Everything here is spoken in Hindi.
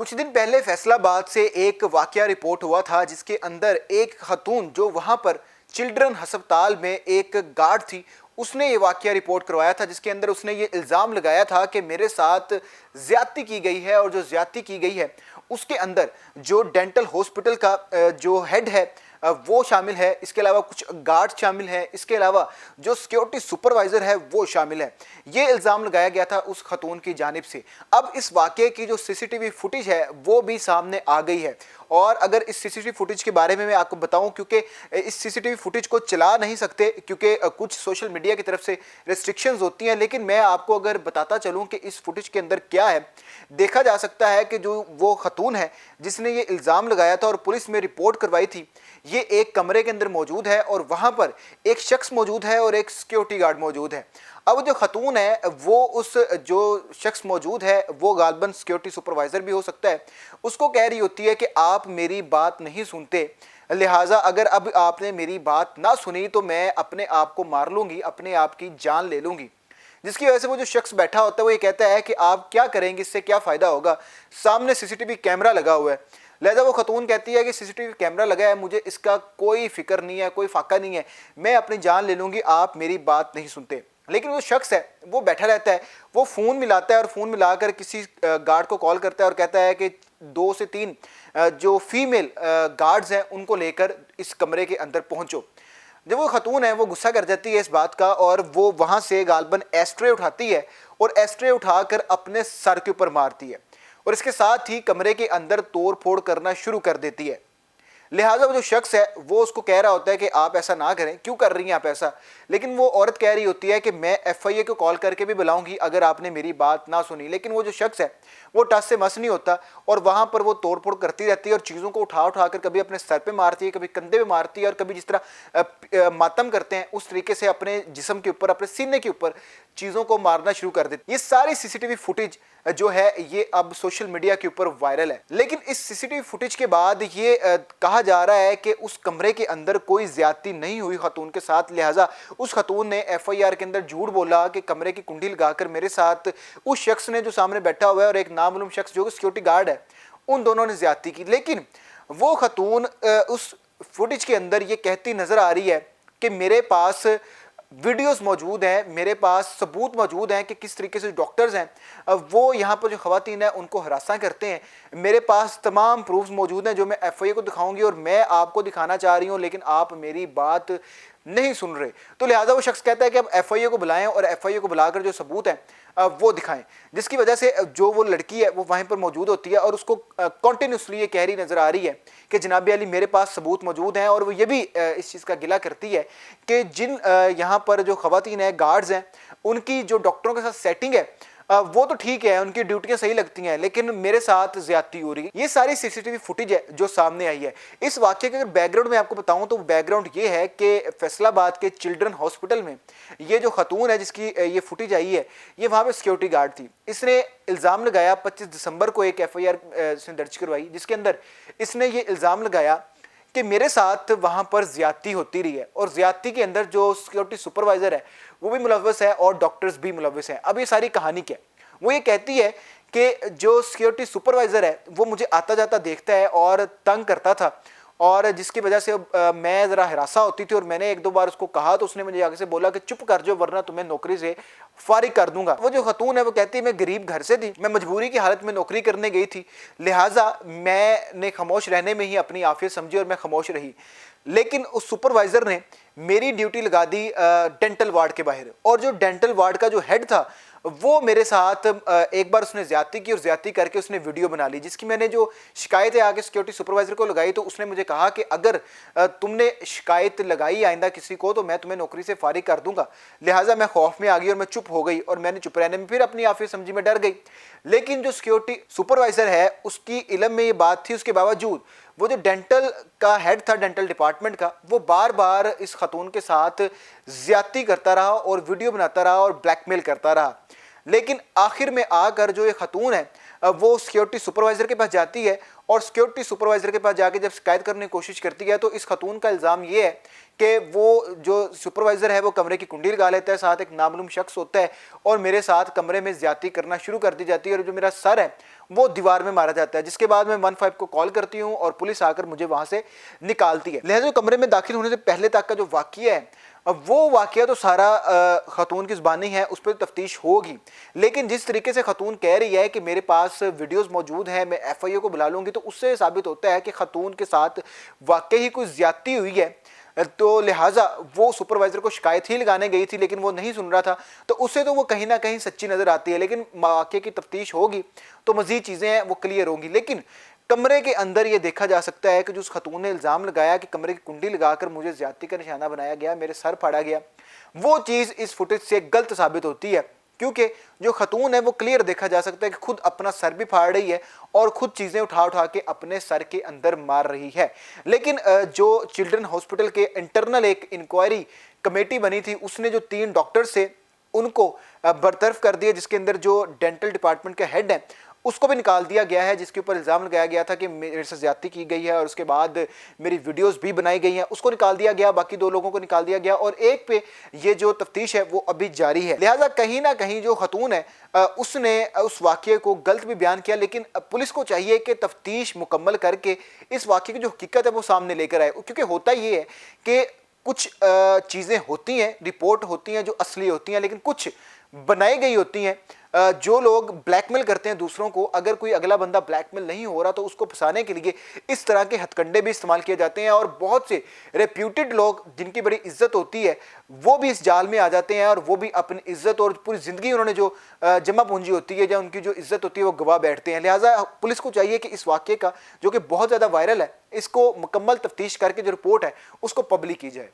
कुछ दिन पहले फैसलाबाद से एक वाकया रिपोर्ट हुआ था जिसके अंदर एक खातून जो वहां पर चिल्ड्रन अस्पताल में एक गार्ड थी, उसने ये वाकया रिपोर्ट करवाया था जिसके अंदर उसने ये इल्ज़ाम लगाया था कि मेरे साथ ज़्यादती की गई है। और जो ज़्यादती की गई है उसके अंदर जो डेंटल हॉस्पिटल का जो हेड है वो शामिल है, इसके अलावा कुछ गार्ड शामिल है, इसके अलावा जो सिक्योरिटी सुपरवाइज़र है वो शामिल है। ये इल्ज़ाम लगाया गया था उस खतून की जानिब से। अब इस वाक़े की जो सीसीटीवी फुटेज है वो भी सामने आ गई है। और अगर इस सीसीटीवी फुटेज के बारे में मैं आपको बताऊं, क्योंकि इस सीसीटीवी फुटेज को चला नहीं सकते क्योंकि कुछ सोशल मीडिया की तरफ से रिस्ट्रिक्शंस होती हैं, लेकिन मैं आपको अगर बताता चलूं कि इस फुटेज के अंदर क्या है, देखा जा सकता है कि जो वो खतून है जिसने ये इल्ज़ाम लगाया था और पुलिस में रिपोर्ट करवाई थी, ये एक कमरे के अंदर मौजूद है और वहाँ पर एक शख्स मौजूद है और एक सिक्योरिटी गार्ड मौजूद है। अब जो खतून है वो उस जो शख्स मौजूद है वो गालबन सिक्योरिटी सुपरवाइज़र भी हो सकता है, उसको कह रही होती है कि आप मेरी बात नहीं सुनते, लिहाजा अगर अब आपने मेरी बात ना सुनी तो मैं अपने आप को मार लूँगी, अपने आप की जान ले लूँगी। जिसकी वजह से वो जो शख्स बैठा होता है वो ये कहता है कि आप क्या करेंगे, इससे क्या फ़ायदा होगा, सामने सीसीटीवी कैमरा लगा हुआ है। लिहाजा वो खतून कहती है कि सीसीटीवी कैमरा लगा है, मुझे इसका कोई फिक्र नहीं है, कोई फाका नहीं है, मैं अपनी जान ले लूँगी, आप मेरी बात नहीं सुनते। लेकिन वो शख्स है वो बैठा रहता है, वो फ़ोन मिलाता है और फ़ोन मिलाकर किसी गार्ड को कॉल करता है और कहता है कि 2 से 3 जो फीमेल गार्ड्स हैं उनको लेकर इस कमरे के अंदर पहुंचो। जब वो खतून है वो गुस्सा कर जाती है इस बात का और वो वहाँ से गालबन एस्ट्रे उठाती है और एस्ट्रे उठाकर अपने सर के ऊपर मारती है और इसके साथ ही कमरे के अंदर तोड़ फोड़ करना शुरू कर देती है। लिहाजा वो जो शख्स है वो उसको कह रहा होता है कि आप ऐसा ना करें, क्यों कर रही हैं आप ऐसा, लेकिन वो औरत कह रही होती है कि मैं एफआईए को कॉल करके भी बुलाऊंगी अगर आपने मेरी बात ना सुनी। लेकिन वो जो शख्स है वो टस से मस नहीं होता और वहाँ पर वो तोड़फोड़ करती रहती है और चीज़ों को उठा उठा कर कभी अपने सर पे मारती है, कभी कंधे पे मारती है और कभी जिस तरह मातम करते हैं उस तरीके से अपने जिस्म के ऊपर, अपने सीने के ऊपर चीज़ों को मारना शुरू कर देती है। ये सारी सीसीटीवी फुटेज जो है ये अब सोशल मीडिया के ऊपर वायरल है। लेकिन इस सीसीटीवी फुटेज के बाद ये कहा जा रहा है कि उस कमरे के अंदर कोई ज्यादती नहीं हुई खतून के साथ, लिहाजा उस खतून ने एफआईआर के अंदर झूठ बोला कि कमरे की कुंडी लगाकर मेरे साथ उस शख्स ने जो सामने बैठा हुआ है और एक नामालूम शख्स जो सिक्योरिटी गार्ड है, उन दोनों ने ज्यादती की। लेकिन वो खतून उस फुटेज के अंदर ये कहती नजर आ रही है कि मेरे पास वीडियोस मौजूद हैं, मेरे पास सबूत मौजूद हैं कि किस तरीके से डॉक्टर्स हैं वो यहाँ पर जो ख़वातीन हैं उनको हरासा करते हैं, मेरे पास तमाम प्रूफ्स मौजूद हैं जो मैं एफआईए को दिखाऊंगी और मैं आपको दिखाना चाह रही हूँ, लेकिन आप मेरी बात नहीं सुन रहे। तो लिहाजा वो शख्स कहता है कि अब एफआईए को बुलाएं और एफआईए को बुलाकर जो सबूत हैं वो दिखाएं, जिसकी वजह से जो वो लड़की है वो वहीं पर मौजूद होती है और उसको कॉन्टीन्यूसली ये कह रही नज़र आ रही है कि जनाब अली मेरे पास सबूत मौजूद हैं। और वो ये भी इस चीज़ का गिला करती है कि जिन यहाँ पर जो ख़वातीन हैं, गार्ड्स हैं, उनकी जो डॉक्टरों के साथ सेटिंग है वो तो ठीक है, उनकी ड्यूटियां सही लगती हैं, लेकिन मेरे साथ ज्यादती हो रही है। ये सारी सीसीटीवी फुटेज है जो सामने आई है। इस वाक्य के अगर बैकग्राउंड में आपको बताऊं तो बैकग्राउंड ये है कि फैसलाबाद के चिल्ड्रन हॉस्पिटल में ये जो खतून है जिसकी ये फुटेज आई है, ये वहाँ पे सिक्योरिटी गार्ड थी। इसने इल्ज़ाम लगाया 25 दिसंबर को एक एफआईआर इसने दर्ज करवाई जिसके अंदर इसने ये इल्ज़ाम लगाया कि मेरे साथ वहाँ पर ज़्यादती होती रही है और ज़्यादती के अंदर जो सिक्योरिटी सुपरवाइज़र है वो भी मुलव्वस है और डॉक्टर्स भी मुलव्वस हैं। अब ये सारी कहानी क्या है, वो ये कहती है कि जो सिक्योरिटी सुपरवाइज़र है वो मुझे आता जाता देखता है और तंग करता था और जिसकी वजह से मैं ज़रा हरासा होती थी और मैंने 1-2 बार उसको कहा तो उसने मुझे आगे से बोला कि चुप कर जाओ वरना तुम्हें नौकरी से फारिग कर दूंगा। वो जो खतून है वो कहती है मैं गरीब घर से थी, मैं मजबूरी की हालत में नौकरी करने गई थी, लिहाजा मैंने खामोश रहने में ही अपनी आफियत समझी और मैं खामोश रही। लेकिन उस सुपरवाइज़र ने मेरी ड्यूटी लगा दी डेंटल वार्ड के बाहर और जो डेंटल वार्ड का जो हेड था वो मेरे साथ एक बार उसने ज्यादती की और ज्यादती करके उसने वीडियो बना ली, जिसकी मैंने जो शिकायतें आगे सिक्योरिटी सुपरवाइज़र को लगाई तो उसने मुझे कहा कि अगर तुमने शिकायत लगाई आइंदा किसी को तो मैं तुम्हें नौकरी से फारिग कर दूंगा। लिहाजा मैं खौफ में आ गई और मैं चुप हो गई और मैंने चुप रहने में फिर अपनी आफियत समझी में डर गई। लेकिन जो सिक्योरिटी सुपरवाइज़र है उसकी इल्म में ये बात थी, उसके बावजूद वो जो डेंटल का हेड था डेंटल डिपार्टमेंट का, वो बार बार इस खतून के साथ ज्यादती करता रहा और वीडियो बनाता रहा और ब्लैकमेल करता रहा। लेकिन आखिर में आकर जो ये खतून है वो सिक्योरिटी सुपरवाइज़र के पास जाती है और सिक्योरिटी सुपरवाइजर के पास जाके जब शिकायत करने की कोशिश करती है तो इस खतून का इल्ज़ाम ये है कि वो जो सुपरवाइजर है वो कमरे की कुंडी लगा लेता है, साथ एक नामालूम शख्स होता है और मेरे साथ कमरे में ज्यादती करना शुरू कर दी जाती है और जो मेरा सर है वो दीवार में मारा जाता है, जिसके बाद मैं 15 को कॉल करती हूँ और पुलिस आकर मुझे वहां से निकालती है। लिहाजा कमरे में दाखिल होने से पहले तक का जो वाकया है, अब वो वाकया तो सारा खतून की ज़ुबानी है, उस पर तफ्तीश होगी, लेकिन जिस तरीके से खतून कह रही है कि मेरे पास वीडियोस मौजूद हैं, मैं एफआईओ को बुला लूँगी, तो उससे साबित होता है कि खतून के साथ वाकई ही कोई ज्यादती हुई है। तो लिहाजा वो सुपरवाइजर को शिकायत ही लगाने गई थी लेकिन वो नहीं सुन रहा था, तो उससे तो वो कहीं ना कहीं सच्ची नज़र आती है। लेकिन वाकये की तफ्तीश होगी तो मज़ीद चीज़ें हैं वो क्लियर होंगी। लेकिन कमरे के अंदर ये देखा जा सकता है कि जो उस खतून ने इल्ज़ाम लगाया कि कमरे की कुंडी लगाकर मुझे ज्यादती का निशाना बनाया गया, मेरे सर फाड़ा गया, वो चीज़ इस फुटेज से गलत साबित होती है, क्योंकि जो खतून है वो क्लियर देखा जा सकता है कि खुद अपना सर भी फाड़ रही है और खुद चीज़ें उठा उठा के अपने सर के अंदर मार रही है। लेकिन जो चिल्ड्रन हॉस्पिटल के इंटरनल एक इंक्वायरी कमेटी बनी थी, उसने जो 3 डॉक्टर से उनको बरतरफ कर दिया, जिसके अंदर जो डेंटल डिपार्टमेंट का हेड है उसको भी निकाल दिया गया है, जिसके ऊपर इल्ज़ाम लगाया गया था कि मेरे से ज्यादती की गई है और उसके बाद मेरी वीडियोस भी बनाई गई हैं, उसको निकाल दिया गया, बाकी 2 लोगों को निकाल दिया गया और एक पे ये जो तफ्तीश है वो अभी जारी है। लिहाजा कहीं ना कहीं जो खतून है उसने उस वाक़ये को गलत भी बयान किया, लेकिन पुलिस को चाहिए कि तफ्तीश मुकम्मल करके इस वाक़ये की जो हकीकत है वो सामने लेकर आए, क्योंकि होता ये है कि कुछ चीज़ें होती हैं, रिपोर्ट होती हैं जो असली होती हैं, लेकिन कुछ बनाई गई होती हैं। जो लोग ब्लैकमेल करते हैं दूसरों को, अगर कोई अगला बंदा ब्लैकमेल नहीं हो रहा तो उसको फंसाने के लिए इस तरह के हथकंडे भी इस्तेमाल किए जाते हैं और बहुत से रेप्यूटेड लोग जिनकी बड़ी इज्जत होती है वो भी इस जाल में आ जाते हैं और वो भी अपनी इज्जत और पूरी ज़िंदगी उन्होंने जो जमा पूंजी होती है या उनकी जो इज्जत होती है वो गवा बैठते हैं। लिहाजा पुलिस को चाहिए कि इस वाक़ये का जो कि बहुत ज़्यादा वायरल है, इसको मुकम्मल तफ्तीश करके जो रिपोर्ट है उसको पब्लिक की जाए।